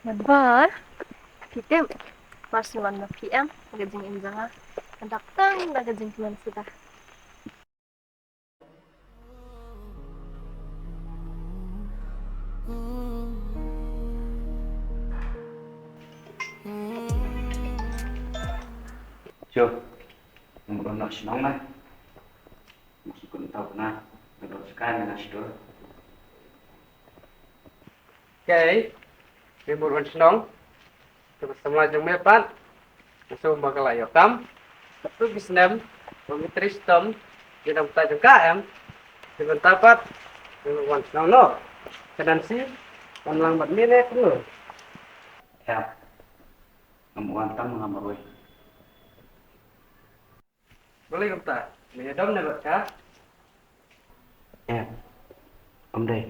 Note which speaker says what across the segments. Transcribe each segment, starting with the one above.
Speaker 1: Nagbar, pitem, marsuan na PM, nagajing injanga, nadaktang nagajing tuan sudah.
Speaker 2: Chưa, một con nợ nóng này, một con tàu này, một con sky này là sữa.
Speaker 3: Okay, liburan senang. Bersama jeng mepat. Musuh bakal ayo kam. Satu bisnem, pemitristem, jenam tajam KM. Dengan tapat, liburan senang no. Kedan si, lang bat minit no.
Speaker 2: Em, ngầm quan tâm ngầm rồi.
Speaker 3: Boleh kam ta? Ini dom ne bat ka?
Speaker 2: Em, đây,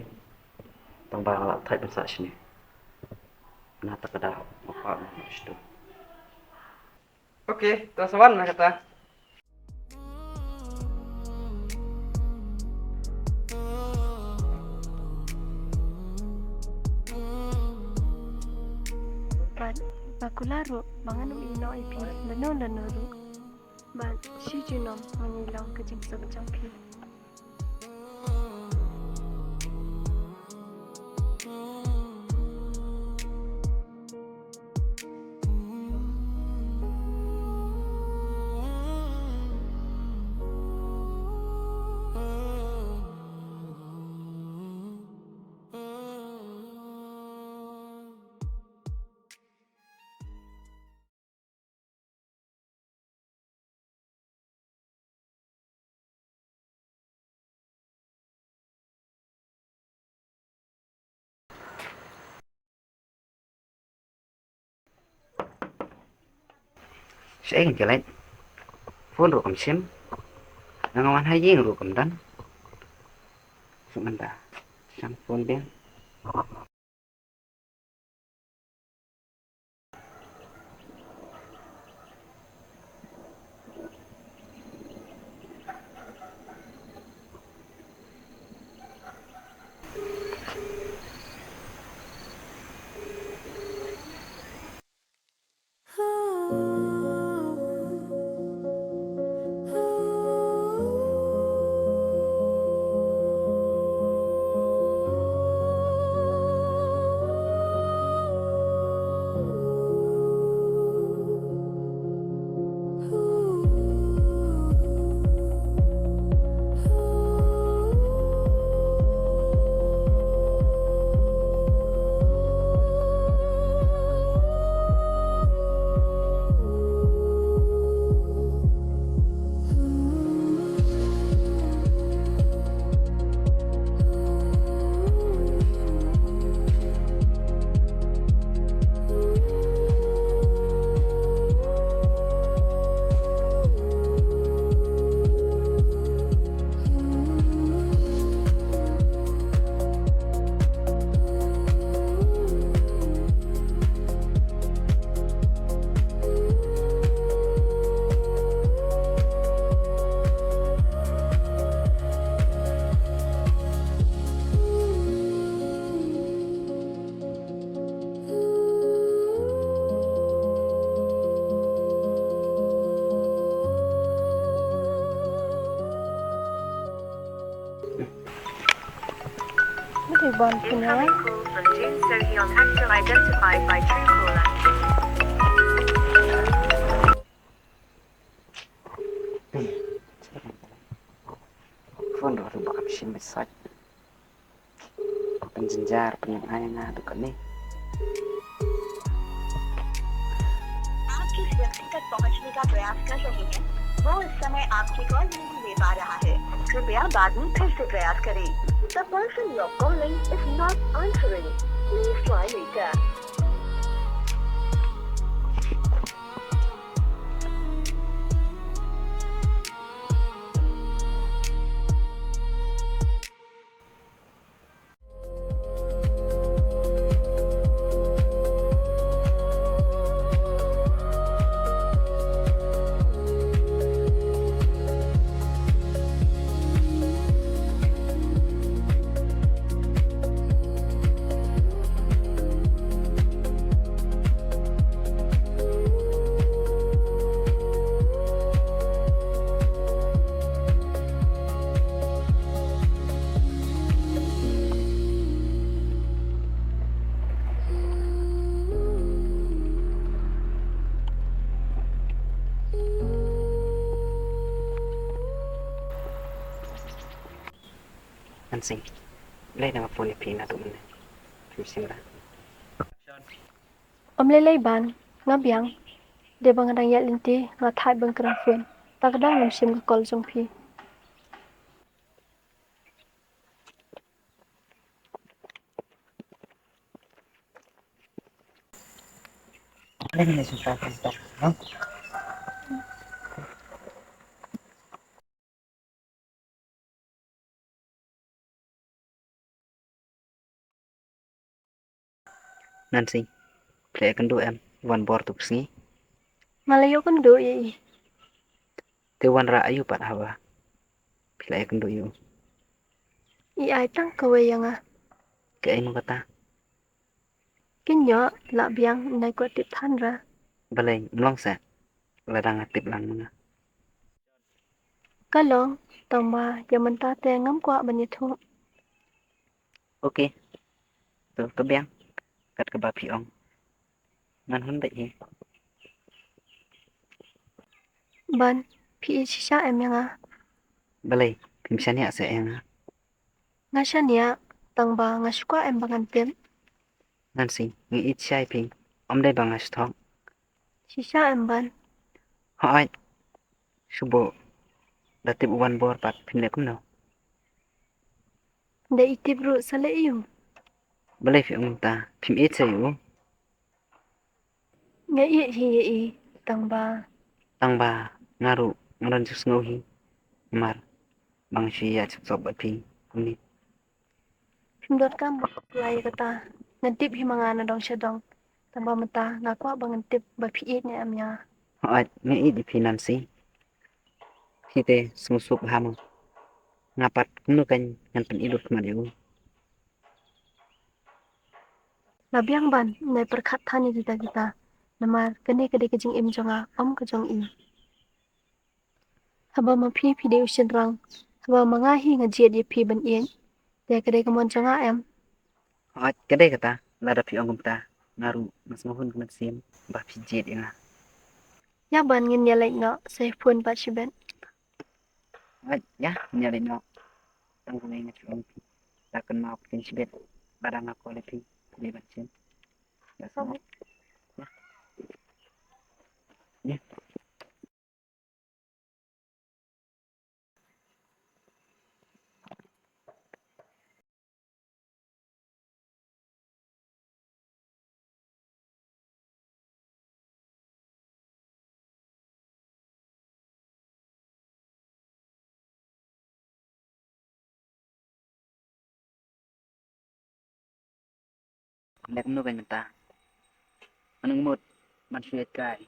Speaker 2: tông bang là thay bên sini. Nah, tak ada apa itu.
Speaker 3: Okay, terus wan na kata.
Speaker 1: Bakularo, manganum ino ipi, lano, man si junom mangilaw kajing sabjang pi.
Speaker 2: Sẽ kan jalan. Phone ro kam sim. Nangawan haji ro kam dan. Sebentar. Sang phone dia.
Speaker 1: Bon punya.
Speaker 4: Incoming call from June Sohyun, actor identified by Truecaller.
Speaker 2: Phone ro bakam sim message. Penjenjar penyayang ngadu kan nih.
Speaker 4: आप जिस व्यक्ति तक पहुंचने का प्रयास कर रहे हैं वो इस समय आपकी कॉल नहीं ले पा रहा है कृपया बाद में फिर से प्रयास करें The person you're calling is not answering. Please try later.
Speaker 2: Nancy, lay na mapuli pina doon na. Simula.
Speaker 1: Om lelai ban ngabiang de bang rang yat linti nga thai bang krang fun takdang ngam sim ka kol jong phi
Speaker 2: Lay na suka kita. No? Nancy, play akan do em one board to sini.
Speaker 1: malayo kan do ye
Speaker 2: Te one ra ayu pat hawa. Play akan do you.
Speaker 1: i ai tang ka we yang a
Speaker 2: Ke ay mo kata.
Speaker 1: kin nyo la biang nai ko tip than ra
Speaker 2: Balay, mlong sa. Ladang atip lang mga.
Speaker 1: ka long tang ma yaman ta te ngam kwa ban ye thu
Speaker 2: Okay. Tu kebiang. Kat ke bapi ong. Ngan hun dai hi.
Speaker 1: ban phi i shisha em yang a
Speaker 2: Balay, pimsan ya sa yang.
Speaker 1: nga sha nia tang ba nga shkwa em bangan pem
Speaker 2: Nancy, ngi it sai ping. Om dai bang as thong.
Speaker 1: shisha em ban
Speaker 2: Hai. Subo. Datip one board pat pin kum no.
Speaker 1: de itip ru sale yu
Speaker 2: Balay fi ong ta. Pim it sa yu.
Speaker 1: nge i hi ye i tang ba
Speaker 2: Tang ba ngaru ngaran sus ngohi. Mar. Bang shi ya chuk sob bat ping. Ni.
Speaker 1: phim dot kam lai ka ta ngan tip hi manga na dong sha dong tang ba mata nga kwa bangan tip ba phi i ne am ya
Speaker 2: Hai. Ngi it di pin Nancy. Hite smusup hamu. Ngapat kunu kan ngan pen idut mat yu.
Speaker 1: labiang ban nai perkhat thani kita kita namar kene kede kejing im jonga om ka jong i haba ma phi phi de ushin rang haba manga hi nga jet ye phi ban ien de kede kamon jonga em
Speaker 2: Hai. Kedai kata. Lada fi ong ta. Ngaru mas mohun kemat sim. Bah fi jet yang.
Speaker 1: ya ban ngin ya lai no se phun ba chi ben
Speaker 2: Hai. Ya. Nyari no. Tang kene ngat fi ong. Takkan mau pin sibet. Barang aku lepi. Di bacin. Ya sama. Ya. Nek nu kan ta. Anong mood. Man suyet kai.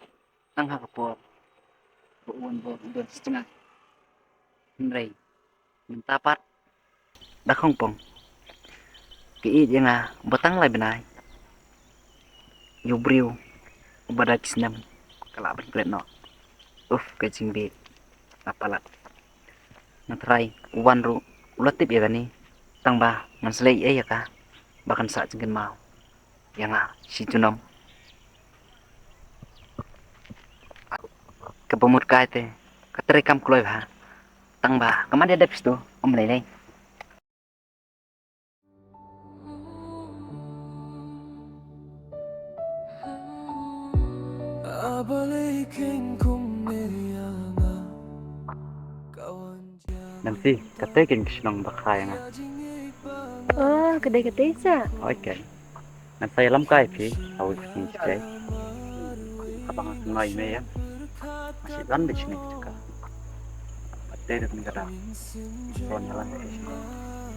Speaker 2: Tang hakapo. Buun bo. Don setengah. Nray. Mentapat. Dakong pong. Kiit yang batang lai benai. Yubriu. Ubada kisnam. Kalaban klet no. Kacing be. Apalat. Natrai. Uwan ru. Ulatip ya gani. Tang ba. Manslay ya ka. Bahkan saat jengken mau. Yang si tunom. Kepemut kai te. Katerekam kloy ha. Tang ba. Kemana ada pisto. Om lelai. Nanti katekin kisnong bakhay nga.
Speaker 1: kede kede sa
Speaker 2: Okay. Nanti lam kai pi. Awik ni sikay. Kapang ngay me ya. Masih dan di sini juga. Pati rin kada. Soalnya lang eh.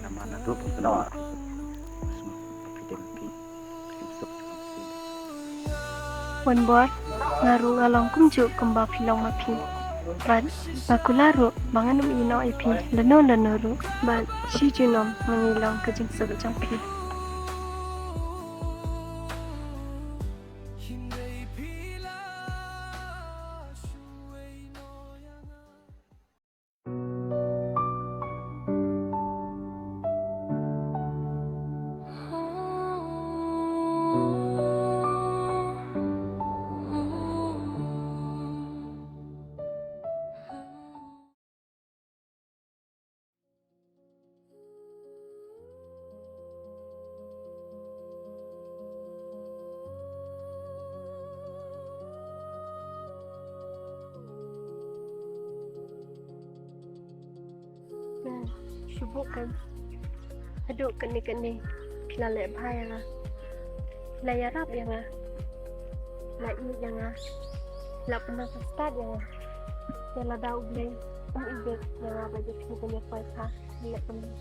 Speaker 2: Nama na tu pun kenal.
Speaker 1: wan bor ngaru ngalong kumju kemba pilong ma phi ban bakularu banganum ino i phi lano lano ru ban shi junom mangilong kejing sa jang phi syubukan. Aduk keni kilale bahaya nga. Layarap yang nga. Lai yang nga. La pernah start yang nga. Yang la daw blay. Ibig yang nga bagi pinaganya pa ha. Bila pernah.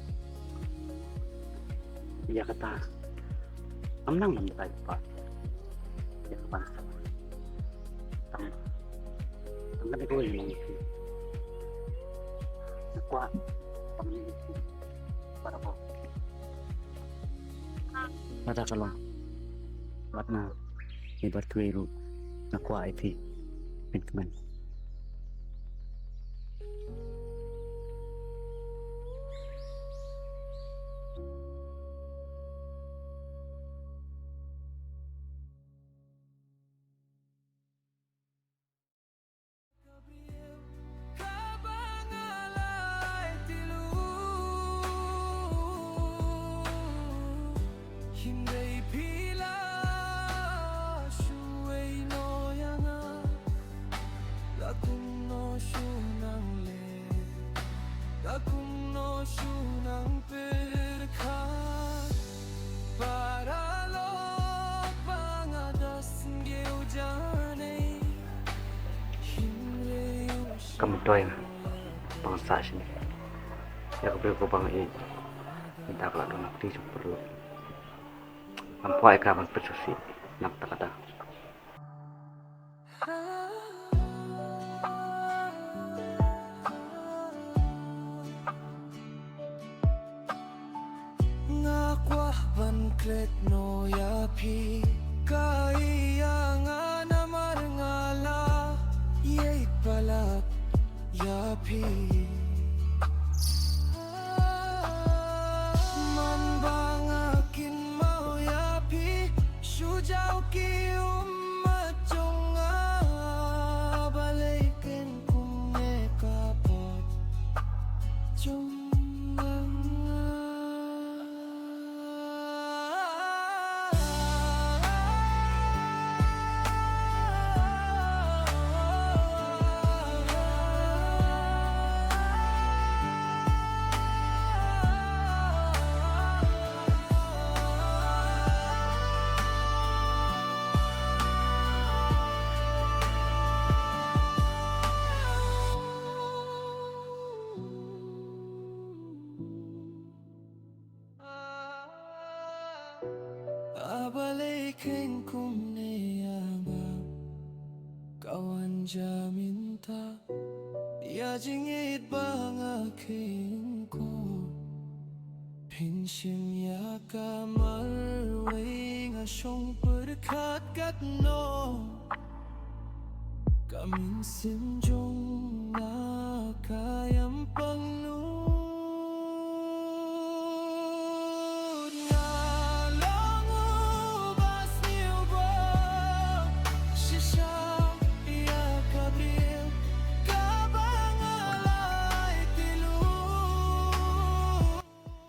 Speaker 2: Iya kata amnang nam tayo pa. Ya kapan sama. Tang ko yung nakuha pamiliki para po. Mata kalong. Wat na ibar tuwiru nakuha iti pintuman. Kamu doy bangsa sini. Ya aku bang minta kalau dong nanti perlu. Nampai kapan persusi nak kata.
Speaker 5: Ngakwah banklet no ya pi kaya nga namar ngala yay palak ya pi man bang akin mau ya pi sujau ki umat jonga balikin kung nekapot jonga. Abalikin kung niyama kawan jaminta ya jingit bang aking ko pinsim ya kamarway nga siyong perkat kat no kaming simjong na kayang panglulod nga lang ubas niyo ba siya iya kabril kabangalay tilu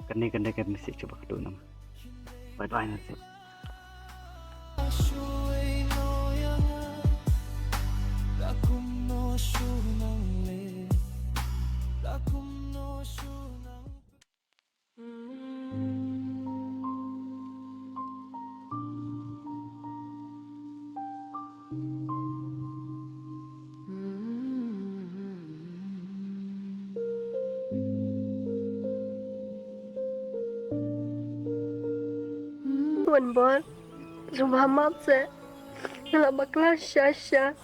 Speaker 2: Kani kan mesti coba kedua nama. Bye nanti.
Speaker 5: Shuey no yanga lakum no shunang le lakum no shunang
Speaker 1: Tuan Bon, sumpah maaf saya. Kalau bakal Syasha.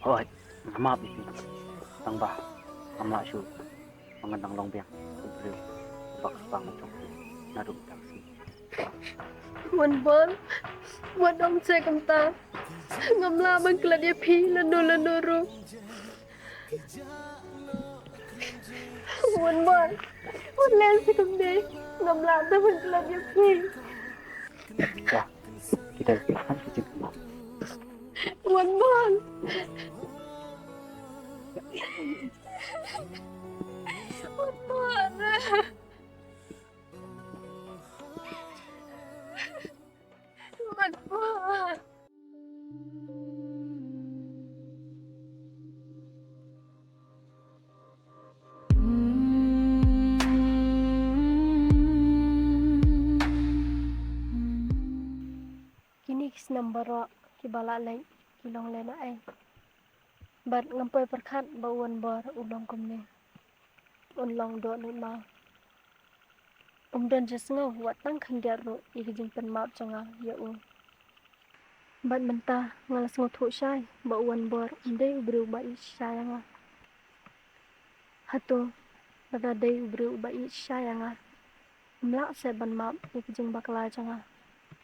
Speaker 2: Oh, maaf ini. Tang bah, ama su, mengandang longbiang. Beliau bak banget cok. Naduk taksi.
Speaker 1: Tuan Bon, buat dong saya kemta. Ngamla bang kelat dia pi lanu. Tuan Bon, buat lensi kemde. Ngamla tu bang kelat dia pi.
Speaker 2: Wah, kita kan kecil.
Speaker 1: Tuan Bon. Tuan Bon. Tuan Bon. kisnam barok ki balak lek ki long lena ai. Bat ngampai perkat bauan bar ulong kumne. Ulong do ni ma. Dan jesngau wat tang khandiar ro ikijing pen map changa ya u. Bat mentah ngalas ngotu syai bauan bar dei ubru ba i syanga. Hatu bada dei ubru ba i syanga. Mlak se ban map ikijing bakla changa.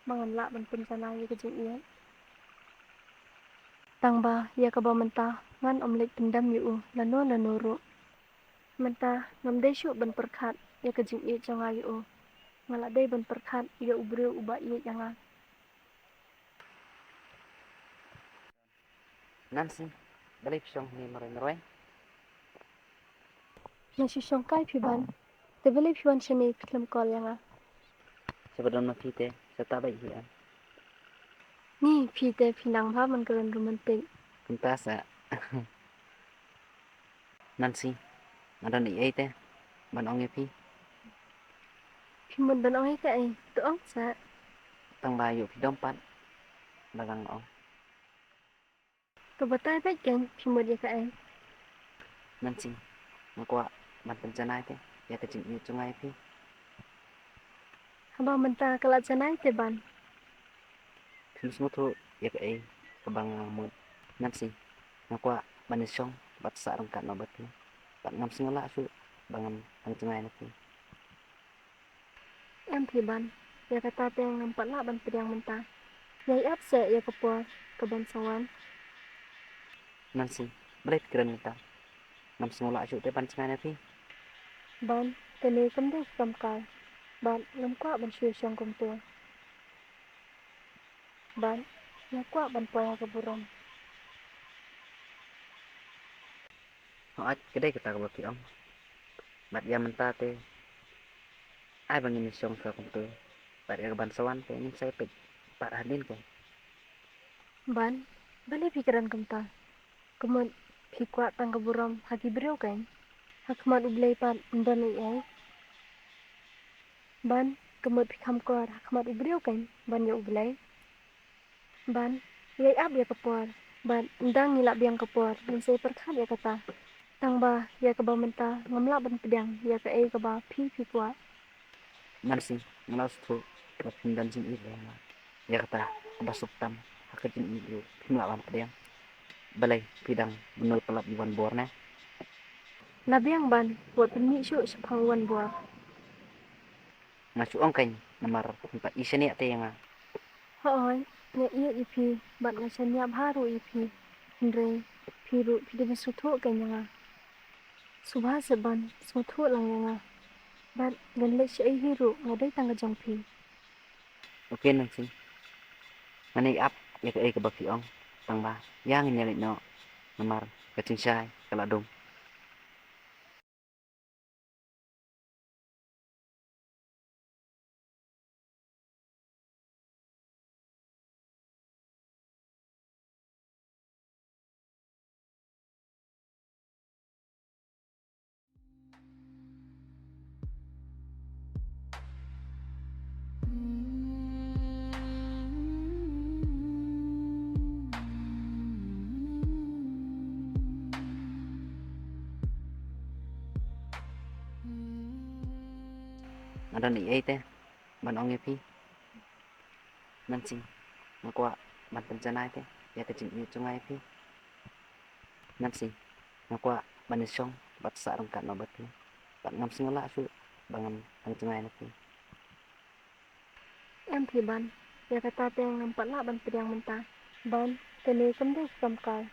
Speaker 1: Mangan lak ban pencana ikijing iya. Tang ba ya ka ba mentah ngan omlek pendam yu lano ro. Mentah ngam dei syuk ban perkat ya kejing iya changa yu. Ngalak dei ban perkat ya ubru uba iya changa.
Speaker 2: Nancy, balik siyang ni maroy.
Speaker 1: Nasi songkai piban. Te beli piban sini film call yang
Speaker 2: Sebelum mafite, sa tabay hiyan.
Speaker 1: ni pi te pinang ba man keren romantik.
Speaker 2: Punta sa Nancy, ada ni ay te, manong pi,
Speaker 1: Pimun ban ong ka ai tu ong sa
Speaker 2: tang bayo pi dompat, balang ong.
Speaker 1: to batai bai kan pimun ya ka ai.
Speaker 2: Nancy, makwa, mantan janay te, ya kajing iyo chungay pi.
Speaker 1: Haba menta kala janai te ban.
Speaker 2: Filus mo to, ya ka ay, kabang mo. Nancy, makwa, manisyong, bat sa arang kat mabat mo. Bat ngam singala su, bangam ang chungay na pi.
Speaker 1: Em pi ban. Ya kata te ngampat la ban pedang menta. Yai ap se ya kapor ke ban sawan.
Speaker 2: Nancy, balik pikiran kita. Ngam singala su, te pan chungay na pi.
Speaker 1: Ban tene kam dei kam kai. Ban ngam kwa ban shui syong kum tu. Ban ya kwa ban poya ke burong.
Speaker 2: Hoat, kedai kita ka baki ong. Bat ya menta te, ay bang inisyong sa kumto. Bat ya kabansawan te, ning say pig. Pat hadin ko.
Speaker 1: Ban balik pikiran kum ta. Kemun pi kwa tang ke burong haki beriu kan. Hakmat ublei pan undan ai. Ban kemut pikam kor hakmat ubriu kan ban ya ublei. Ban yai ap ya kapor. Ban undang ngilak biang kapor dan saya perkat ya kata. Tang ba ya keba menta ngamlak ban pedang ya ka ai keba pi kwa.
Speaker 2: Nancy, ngalas to, pindan jing ilo. Ya kata, basok tam, hakajin ilo, pimlawan pa diyan. Balay, pidang, bunol palap iwan bor na.
Speaker 1: Labiang ban buat pemi syuk sepangwan buah.
Speaker 2: Nga suong kany, namar, kumpa isa niya te nga.
Speaker 1: Hoy, nya iya ipi ban ngasan nyap haru ipi. Hindre piru pide sutu kan nga. Subha seban sutu lang nga. Ban ganle syai hiru ngadai tangga jangpi.
Speaker 2: Okay, Nancy. Manay up, ya ka ay kabaki ong. Tang ba, yang nyalit no. Namar, kacing syay, kaladong. Ada ni ay te, manong pi. Nancy, makwa, mantan janay te, ya kacing iyo chungay pi. Nancy, makwa, manisyong, bat sa arang kat mabat mo. Bat ngam singala su, bangam ang chungay na pi.
Speaker 1: Em pi ban ya kata te ngampat la ban pedang menta. Ban tene kam dei kam kai.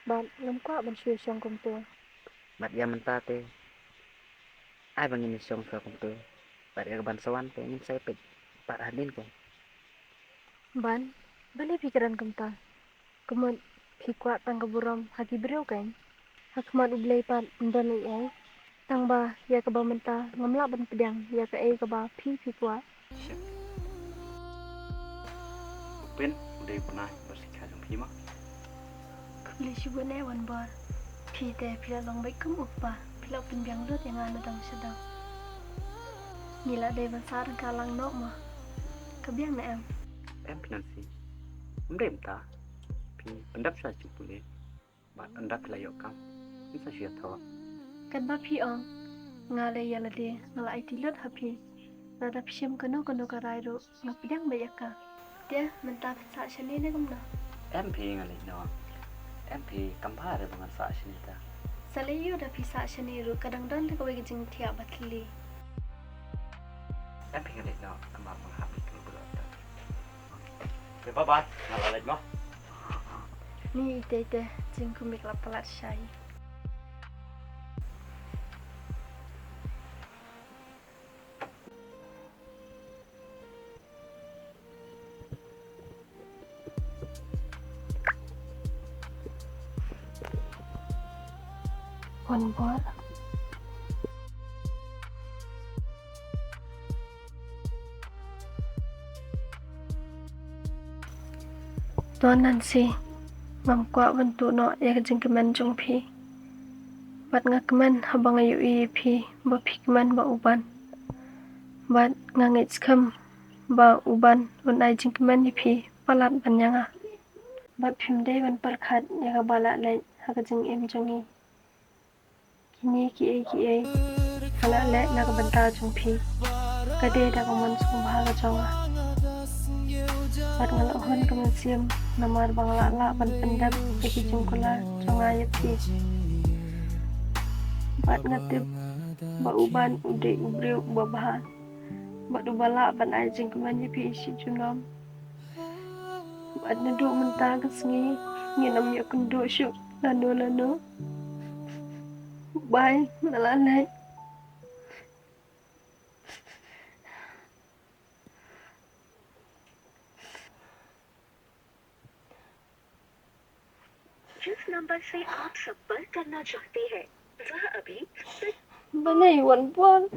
Speaker 1: Ban ngam kwa ban shui syong kum tu.
Speaker 2: Bat ya menta te, ay bang inisyong sa kumto. Bat ya kabansawan te, ning say pig. Pat hadin ko.
Speaker 1: Ban balik pikiran kum ta. Kemun pi kwa tang keburam haki beriu kan. Hakmat ublei pan undan ai. Tang ba ya ka ba menta ngamla ban pedang ya ka ai ka ba pi kwa.
Speaker 2: Pin, udah pernah bersikap yang prima.
Speaker 1: Le syubu ne wan bar. Pi te pila long baik kum upa. Pila pin biang lut yang ana dang sedang. Nila dei ban sar kalang nok mah. Kebiang na em.
Speaker 2: Em Nancy, Mendem ta. Pi pendap sa boleh. Bat endap layok kam. Bisa siya tahu.
Speaker 1: Kan ba phi ong ngale yala de ngala ai tilot ha phi. Nada pisham kano karai ro ngapidang bayaka. Dia mentah sa shani ne kumna.
Speaker 2: Em pi ngali no. Em pi kampar dengan sa sini ta.
Speaker 1: Salayo da phi sa shani ro kadang-kadang de kawai jing thia batli.
Speaker 2: Em pi ngali no. Amar menghap itu berat. Oke, bye-bye. Ngalalaj mo.
Speaker 1: Ni ite jing kumik la palat shai. One more. Tuan Nancy, mamkwa bentuk no ya kejeng keman jong pi. Bat ngakeman habang ayu pi, ba pi keman ba uban. Bat ngangit skam ba uban un ai jeng keman pi palat banyanga. Bat pimde ban perkat ya kabala lai ha kejeng em jongi. Kini ki kala le na kabanta jong pi. Kade da kaman sung bahaga jonga. Bat ngalahon kemasiam namar bangla la ban pendap bagi jungkula jonga yapi. Bat ngatip ba uban ude ubreu babahan. Bat ubala ban ajing keman yapi isi junom. Bat neduk mentah kesengi nginam ya kunduk syuk lanu. Bye, nalalai.
Speaker 4: जिस नंबर से आप संपर्क करना चाहते हैं वह अभी
Speaker 1: Balai wan buan.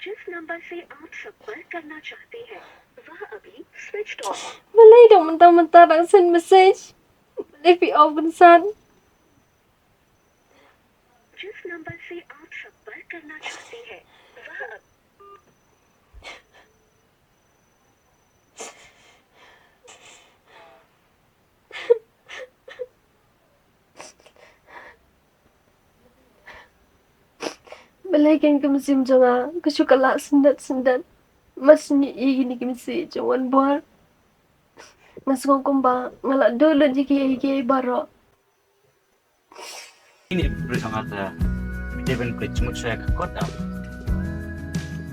Speaker 4: जिस नंबर से आप संपर्क करना चाहते हैं वह अभी switch off
Speaker 1: Balai dong mentah-mentah nak send message. Balai pi open san.
Speaker 4: जिस नंबर से आप संपर्क करना चाहते हैं वह
Speaker 1: Balai kan kemsim jonga kesukala sendat. Mas ni gini kemsi jongan buan. Mas komba ngalak dulu jiki baro.
Speaker 2: Ini bersama ada Devin Bridge saya ke kota.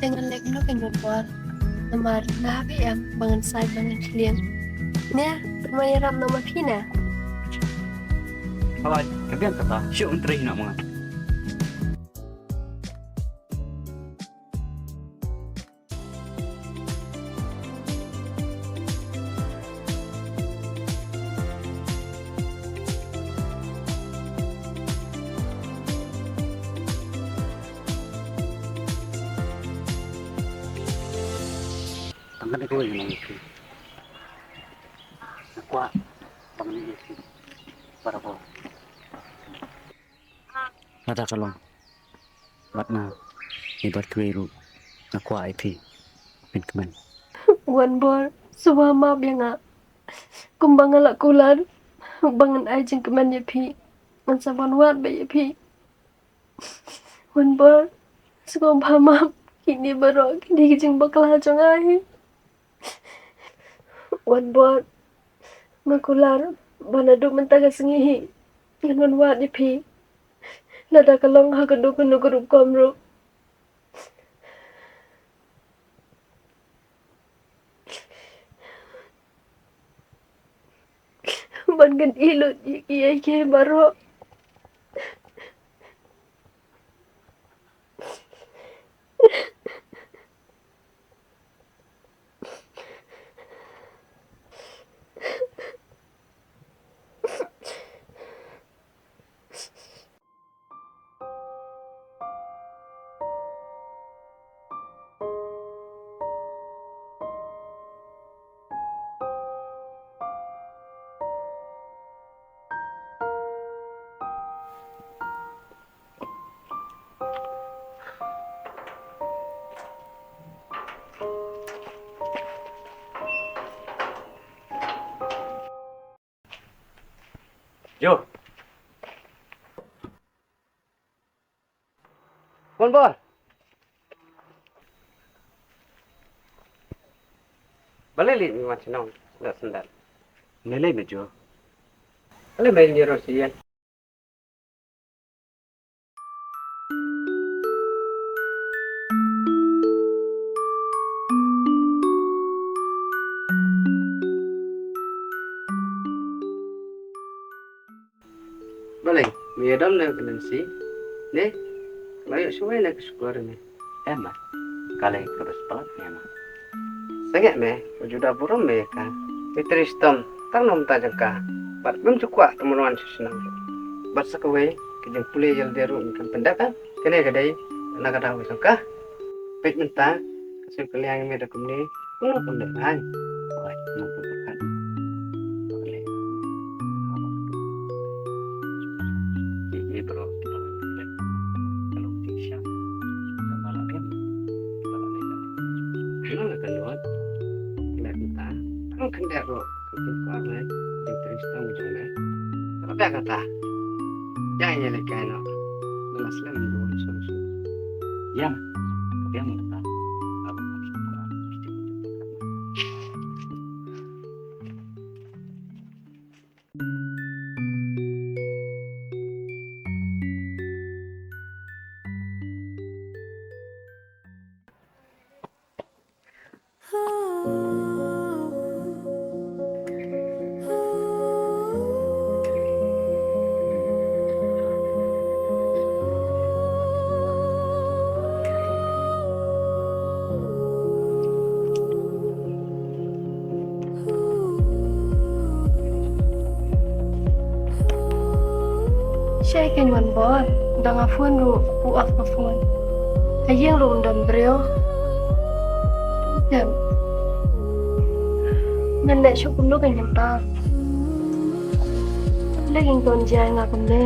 Speaker 1: Dengan lek no kan buan. Namar nabi yang bangan sai bangan klien. Nya, pemayaram nama pina.
Speaker 2: Kalau kalian kata, syuk untuk nak mengat. Tangkan itu yang itu. Kuat, bangun itu. Para po. Nada kalong. Wat na ibat kwiru na kuat IP. Pinkaman.
Speaker 1: Wan bor suama bianga. Kumbang ngalak kulan. Bangan ajeng keman yapi. Mansaban wat ba yapi. Wan bor sukom pamam. Kini baro kini kijing bakal hajong ahi. Wan bor makular banadu mentaga sengihi. Ngan wat yapi. Nada kalong hakadu kunu kurup komru. Ban gan ilot iya baro.
Speaker 3: Jo. Kon bor. Balili ni macam nong, dah sendal.
Speaker 2: Nilai me Jo.
Speaker 3: Kalau main ni Rosian. Boleh, miadam nak kenansi. Ne, layak suai nak sekolah ni.
Speaker 2: Emma. Kali terus pelat ni Emma.
Speaker 3: Sangat me, juda buram me kan. Tristom, tak nom tak jangka. Bat belum cukup temuan sesenang. Bat sakawai, kejeng pulih jal deru kan pendakan. Kena kadai, nak ada awak sangka. Pet mentah, kasih kalian me dakum ni. Puno pendakan.
Speaker 2: Oi, nampu berkat. Kali. Ini bro, kita lihat. Kalau tisha, kita malam ini. Kita lihat.
Speaker 3: Ano na kanuan? Kena kita. Ang kandero, kapag ko amay, yung Tristom mo dyan eh. Tapi kata, jangan nyalakan no. Namas lang yung doon susu.
Speaker 2: Yang, tapi yang minta. Aku harus kurang.
Speaker 1: Saya kan wan bor, dang afun ru puaf afun. Ayeng ru undam brio. Dem. Nan lek syukum lu kan nyempa. Lagi ton jai ngakam le.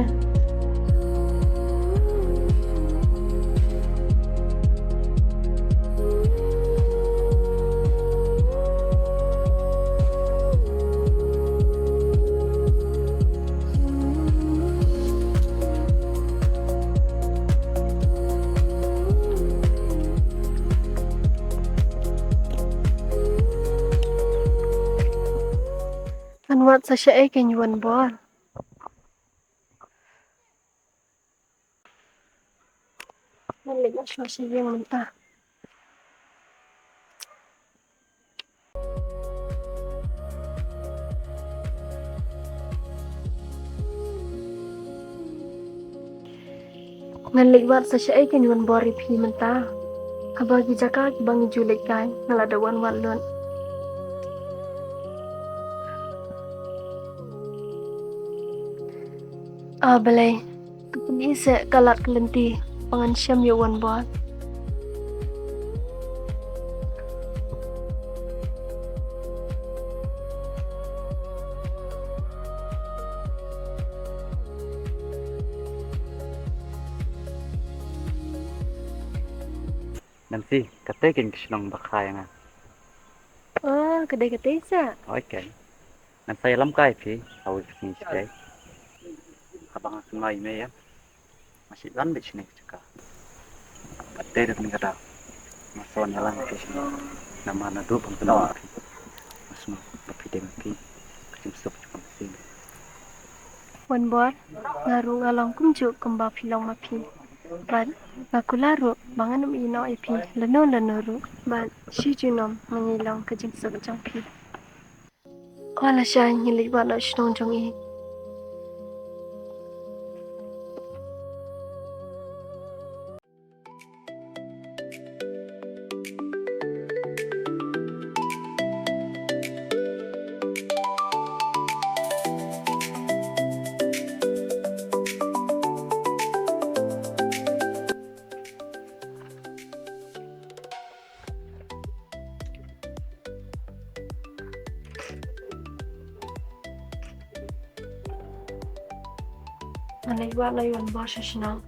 Speaker 1: Anwat sa siya ay kanyuan bor. Naligat siya siya yung manta. Naligat sa siya ay kanyuan bor ipi manta. Abagi jaka bangi julik kay ngaladawan walon. Balay. Kapag isa kalat kelenti pangan siyam yawan buat.
Speaker 2: Nanti, katekin kesenang bakaya nga.
Speaker 1: Kedai-kedai sa.
Speaker 2: Okay. Nanti saya lam kai pi, awal sini sekali. Abang aku mai me ya. Masih lan di sini juga. Katekin ni kata. Mason jalan ke sini. Nama nado pengtenang. Mas mau berpidem pi. Kecil stop cuma sini.
Speaker 1: Wan buat ngaru ngalong kumjuk kembang filong mapi. Ban bakularu bangan ino ipi leno ru. Ban si junom mengilong kejeng sekejang pi. Wala siya ngilik wala sinong jong i. Naliwat na yun ba siya sinang?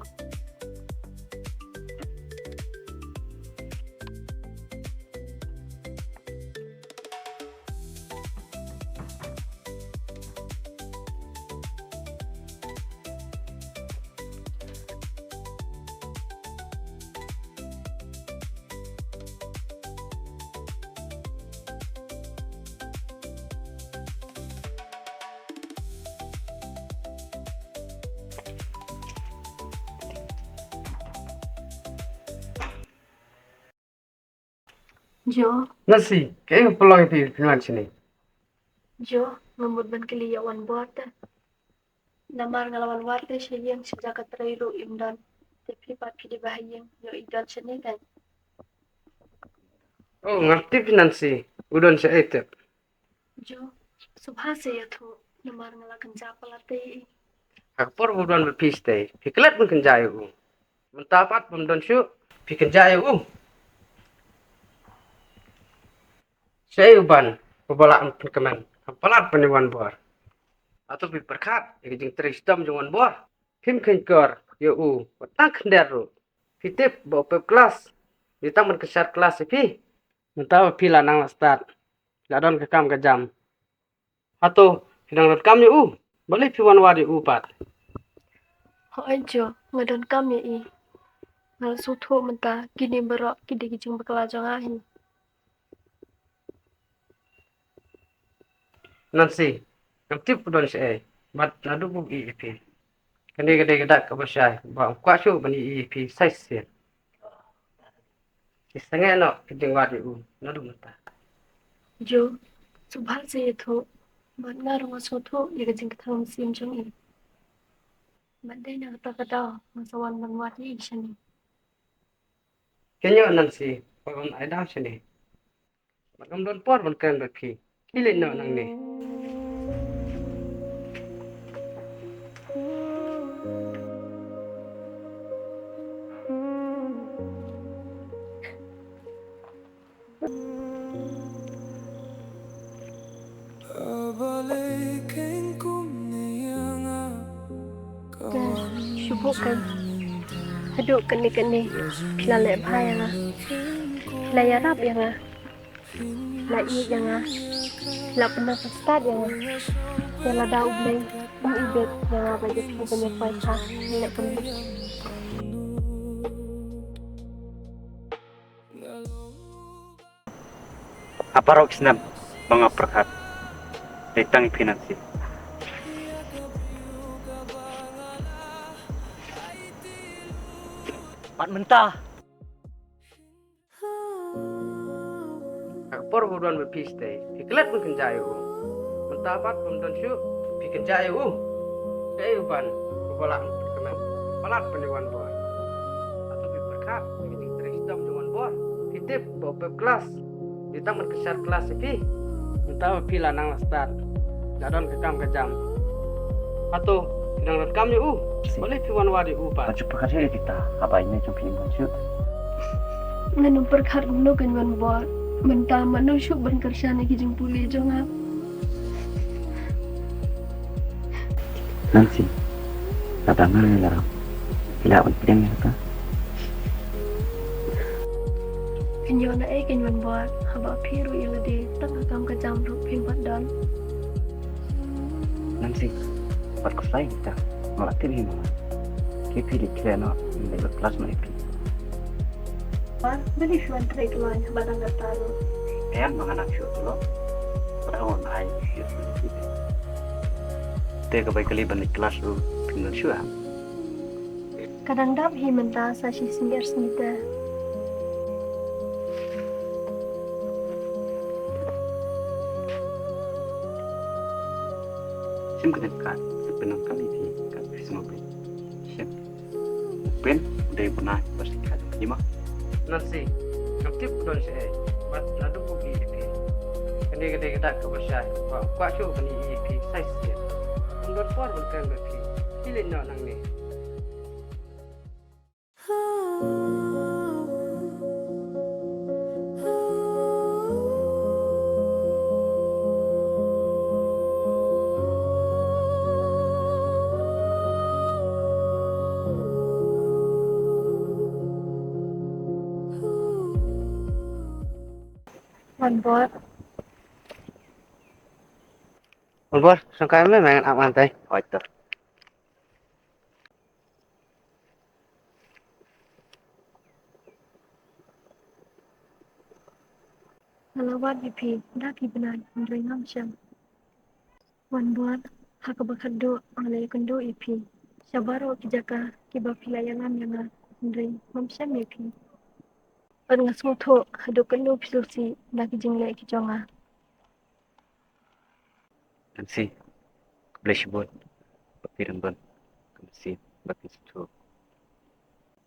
Speaker 1: Jo,
Speaker 3: Nasi, kayak peluang di film sini.
Speaker 1: Jo, ngembut ban keliyawan buat namar ngelawan warte siyang sejak terairu imdan. Tapi papi di bahayang yo idan sini kan.
Speaker 3: Oh, ngerti finansi. Udon saya itu.
Speaker 1: Jo, subhase ya tu namar ngelakan japalate.
Speaker 3: Hakpor udon berpiste. Hiklat pun kenjayu. Mentapat pun don syu. Bikin jayu. Saya uban. Pebalak pun kemen. Pelat peniwan buar. Atau berkat. Yang teristam jangan buar. Him kenkor. Yo Petang kendaru. Fitip bawa pep kelas. Ditang menkesar kelas pi. Mentau pila nang start. Ladon kekam ke jam. Atau sedang rekam yo Boleh piwan wadi upat.
Speaker 1: Ho ajo ngadon kami i. Ngal suthu menta gini berok kidi kijing bekelajong ahi.
Speaker 3: Nancy, tip don saya. Mat nadu bu EP. Kani gede gedak ke basai. Ba kwa syu bani EP size ya. Isenge no kijing wadi nadu menta.
Speaker 1: Jo, subhase ya tu ban ngarung suthu ya kijing ketham sim jong i. Badai na kata kata masawan manwati isani.
Speaker 3: Kenyo Nancy, pagam ay daw siya ni. Magam don por man kan baki. Kilin no nang ni.
Speaker 5: Abalik ang kumniyanga
Speaker 1: Dah, syubukan. Haduk keni-keni. Pila lep hai yang La yarap yang La i yang La pernah pestad yang La daug lay. Bang ibet yang bagi punya kuasa. Lek kembali.
Speaker 2: Apa rok snap mga perkat. Ditang finansi. Pat mentah.
Speaker 3: Hakpor udon berpiste. Hiklat pun kenjayu. Mentapat pun don syu. Bikin jayu. Saya uban. Pebalak kemen. Pelat peniwan buar. Atau berkat. Kijing teristam jangan buar. Fitip bawa pep kelas. Ditang menkesar kelas pi. Mentau pila nang start. Ladon kekam ke jam. Atau sedang rekam yo Boleh piwan wadi upat.
Speaker 2: Baju pekerja kita. Apa ini cuma pinjam baju?
Speaker 1: Nganong perkar uno kan wan buat. Mentah manusia ban kersane kijing puli jong
Speaker 2: Nancy. Kata mana larang? Bila penting ya ta?
Speaker 1: Kenyo na kan wan buat. Haba piru yang lede. Tengah kam ke jam ru pimpat dan.
Speaker 2: Nancy. Perkusai kita. Melatih ini mama. Kepi di kena. Ini kelas mana itu?
Speaker 1: Beli syuan trade line barang gataru.
Speaker 2: Ayan mga anak-shoot lo. Paraon ay shoot mo dito. Teka ba'y kaliban ni kelas lo tinggal siya?
Speaker 1: Kadang dap hi menta sa si senior snita.
Speaker 2: Sim kena kan, sepenang kali di kan semua pun. Sim, pen udah pernah pasti kan, lima.
Speaker 3: Nancy, tip don saya. Mat nadu bu EP. Kani gede gedak ke basai. Ba kwa syu bani EP size ya. Don por man kan baki. Kilin no nang ni.
Speaker 1: Wan buat.
Speaker 3: Bor, sangkai me mangan ap mantai.
Speaker 2: Hoy ter.
Speaker 1: Halawat ipi. Daki benar. Andrei ngamsyam. Wan buat. Haka bakado. Alay kendo ipi. Syabaro kijaka. Kiba pilayangan yang Andrei ngamsyam ipi. Ban ngasmu tho hadu kenu pisusi lagi jingle ki jonga.
Speaker 2: Nansi bless bot papiran bon kamsi batin tu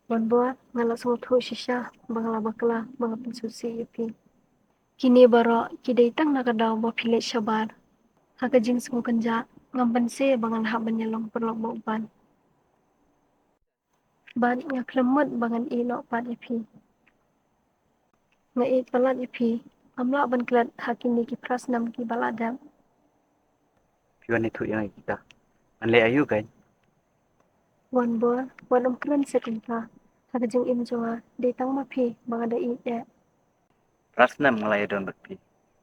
Speaker 1: Ban boa ngala smu tho shisha bangla bakla banga pisusi ipi. Kini baro kidai tang nakadaw ba pile shabar. Haka jing smu kanja ngamban se bangan ha banyalong perlok mo ban. Ban ngaklemut bangan ino pan ipi. Nga it balat ipi. Amla ban klat hakini ki prasnam ki baladam.
Speaker 2: piwan itu yang kita anle ayu kan
Speaker 1: Wan boa wan kren se kenta. Haka jing im jonga dai tang ma pi bangada i e.
Speaker 2: rasna malaya don bakti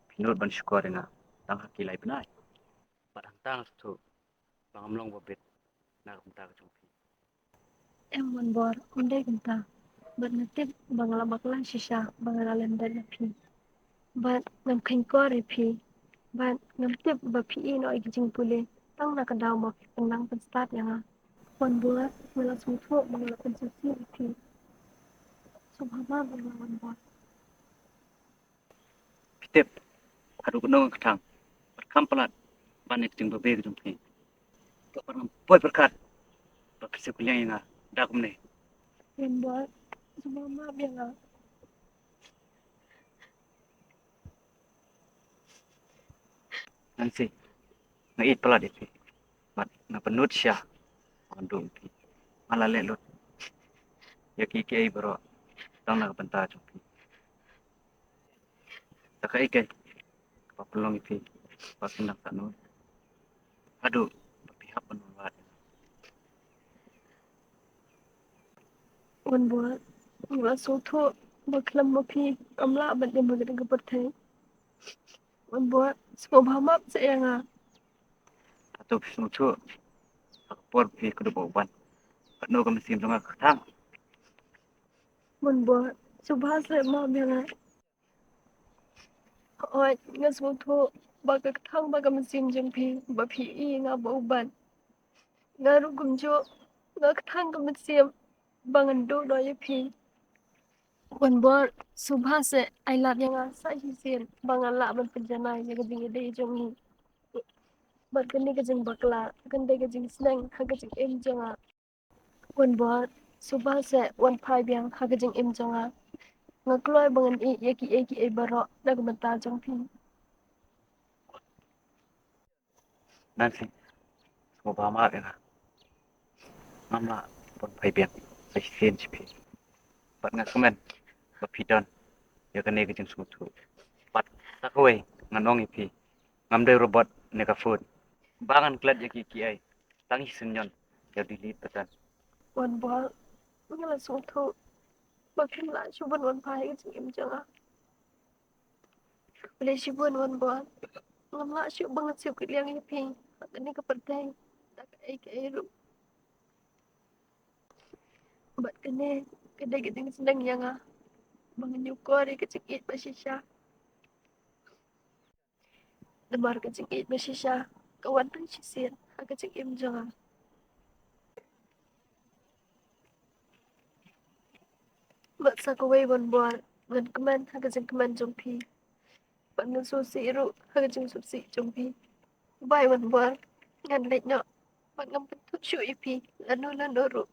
Speaker 2: pinul ban syukurina tang hakilai benai padang tang tu bangamlong bobet na kumta ka jumpi
Speaker 1: Em wan bor unde kenta. Ban natip bangala bakla shisha bangala lenda na pi. Ban ngam kain ko re pi. Ban ngam tip ba pi ino i jing pule. Tang nakadaw ma pi penang pen start yang. Wan boa ngala sumtho bangala pensasi pi. Subhama bangala wan bor.
Speaker 2: pitep hadu kuno ketang berkampalat banet jing babe ka jumpi ka parang boy berkat bakse kuliah yang dakum ne
Speaker 1: Wan bor subhama bangala.
Speaker 2: nansi ngait pelat itu mat na penut syah andung pi ala lelut ya ki ai bro tang na benta jumpi takai ke papulong itu pasindak tanu aduh pihak penulad
Speaker 1: Wan bor ngala sumtho baklam ma pi. Amla ban dem mo ga perthai. Wan bor subhama se yang.
Speaker 2: atau susu por pi kudu ban no kam sim dong ketang
Speaker 1: Wan bor subha se ma bangala. Oi, ngas mo tho baga thang baga masim jeng phi ba phi I nga ba uban. Nga ru gum jo nga thang ka masim bangan do do ye phi. Wan bor subha se ai lat yang sa hi sen bangan la ban penjana ye ga ding de jong hi. Bat kan ni ka jeng bakla kan de ka jeng snang ha ka jeng em jonga. Wan bor subha se wan phai biang ha ka jeng em jonga. Nga kloy bangan I ye ki e baro na ka mata jong phi.
Speaker 2: nanti semua paham ya mama pun pai biang sai sen cipi pat ngak kemen bapidon ya kan ne kejeng sutu pat takoi nganong ipi ngamde robot ne ka food bangan klat ya ki ai tangi senyon ya dilit petan
Speaker 1: Wan bor ngala sumtho bakhin la chuban wan phai ka jeng em jonga. Boleh sibun wan buat. Ngam la syuk banget syuk liang ni pi. Ni ke pertai. Tak ai ke ru. Bat kene kedai gedeng sedang yang ah. Bangan nyukor ke cekit basisha. Demar ke cekit basisha. Kawan tang sisir. Ke cekit jangan. Bat sa ko wei wan buat. Ngan keman ke jeng keman jompi. Bat ngan susi ru ke jeng susi jompi. Bai wan buat. Ngan lek no. Bat ngam pentut syuk ipi. Lanu ru.